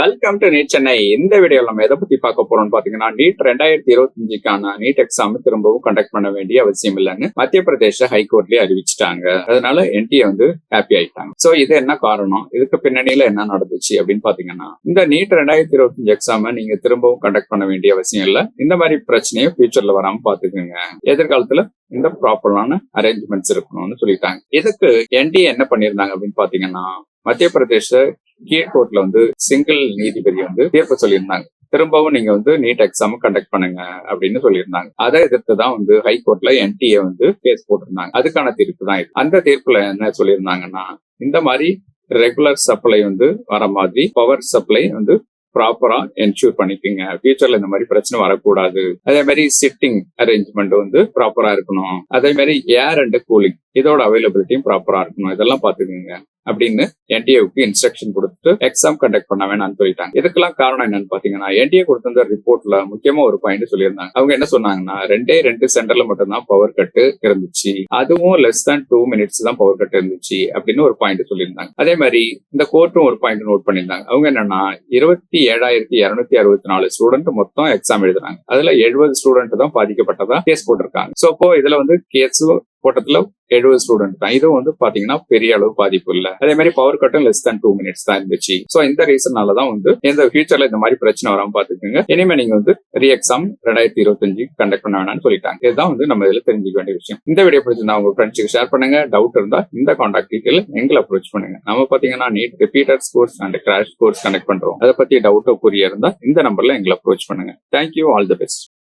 Welcome to NEET Chennai. இந்த வீடியோல நம்ம எதை பத்தி பார்க்க போறோம்னு பாத்தீங்கன்னா, நீட் 2025க்கான நீட் எக்ஸாம் திரும்பவும் கண்டக்ட் பண்ண வேண்டிய அவசியம் இல்லைன்னு மத்திய பிரதேச ஹைகோர்ட்லயே அறிவிச்சிட்டாங்க. அதனால என்டிஏ ஹாப்பி ஆயிட்டாங்க. சோ இது என்ன காரணம், இதுக்கு பின்னணியில என்ன நடந்துச்சு அப்படின்னு பாத்தீங்கன்னா, இந்த நீட் 2025 எக்ஸாம் நீங்க திரும்பவும் கண்டக்ட் பண்ண வேண்டிய அவசியம் இல்ல. இந்த மாதிரி பிரச்சனையை ஃபியூச்சர்ல வராம பாத்துக்கோங்க. எதிர்காலத்துல இந்த ப்ராப்பரான அரேஞ்ச்மெண்ட்ஸ் இருக்கணும்னு சொல்லிட்டாங்க. இதுக்கு என்டிஏ என்ன பண்ணிருந்தாங்க அப்படின்னு பாத்தீங்கன்னா, மத்திய பிரதேச கீழ்கோர்ட்ல சிங்கிள் நீதிபதி தீர்ப்பு சொல்லியிருந்தாங்க. திரும்பவும் நீங்க நீட் எக்ஸாம் கண்டக்ட் பண்ணுங்க அப்படின்னு சொல்லியிருந்தாங்க. அதை எதிர்த்து தான் ஹைகோர்ட்ல என்டிஏ கேஸ் போட்டிருந்தாங்க. அதுக்கான தீர்ப்பு தான் இது. அந்த தீர்ப்புல என்ன சொல்லியிருந்தாங்கன்னா, இந்த மாதிரி ரெகுலர் சப்ளை வர மாதிரி பவர் சப்ளை ப்ராப்பரா என்ஷூர் பண்ணிக்கோங்க. ஃபியூச்சர்ல இந்த மாதிரி பிரச்சனை வரக்கூடாது. அதே மாதிரி சிட்டிங் அரேஞ்ச்மெண்ட் ப்ராப்பரா இருக்கணும். அதே மாதிரி ஏர் அண்ட் கூலிங் இதோட அவைலபிலிட்டியும் ப்ராப்பரா இருக்கணும். இதெல்லாம் பாத்துக்கோங்க அப்படின்னு என்டிஏவுக்கு இன்ஸ்ட்ரக்ஷன் கொடுத்துட்டு எக்ஸாம் கண்டக்ட் பண்ண வேணாம்னு சொல்லிட்டாங்க. இதுக்கெல்லாம் காரணம் என்னன்னு பாத்தீங்கன்னா, என்டிஏ கொடுத்த ரிப்போர்ட்ல முக்கியமா ஒரு பாயிண்ட் சொல்லியிருந்தாங்க. அவங்க என்ன சொன்னாங்கன்னா, 2 சென்டர்ல மட்டும்தான் பவர் கட்டு இருந்துச்சு, அதுவும் லெஸ் than 2 minutes தான் பவர் கட் இருந்துச்சு அப்படின்னு ஒரு பாயிண்ட் சொல்லியிருந்தாங்க. அதே மாதிரி இந்த கோர்ட்டும் ஒரு பாயிண்ட் நோட் பண்ணியிருந்தாங்க. அவங்க என்னன்னா, 27,264 ஸ்டூடெண்ட் மொத்தம் எக்ஸாம் எழுதுறாங்க. அதுல 70 ஸ்டூடெண்ட் தான் பாதிக்கப்பட்டதா கேஸ் போட்டிருக்காங்க. சோ அப்போ இதுல கேஸ் போட்டத்துல 70 ஸ்டூடெண்ட் தான். இதுவும் பாத்தீங்கன்னா பெரிய அளவு பாதிப்பு இல்ல. அதே மாதிரி பவர் கட்டும் லெஸ் than 2 minutes தான் இருந்துச்சு. சோ இந்த ரீசன்னாலதான் இந்த ஃபியூச்சர்ல இந்த மாதிரி பிரச்சனை வராம பாத்துக்கோங்க. இனிமே நீங்க ரீ எக்ஸாம் 2025 கண்டக்ட் பண்ண வேணாம்னு சொல்லிட்டாங்க. இதுதான் நம்ம இதுல தெரிஞ்சுக்க வேண்டிய விஷயம். இந்த வீடியோ பிடிச்சிருந்தா உங்க ஃப்ரெண்ட்ஸுக்கு ஷேர் பண்ணுங்க. டவுட் இருந்தா இந்த கான்டாக்ட் டீடைல் எங்களை அப்ரோச் பண்ணுங்க. நம்ம பாத்தீங்கன்னா NEET repeated course and crash course conduct பண்றோம். அதை பத்தி டவுட்டோ புரிய இருந்தா இந்த நம்பர்ல எங்களை அப்ரோச் பண்ணுங்க. Thank you, all the best.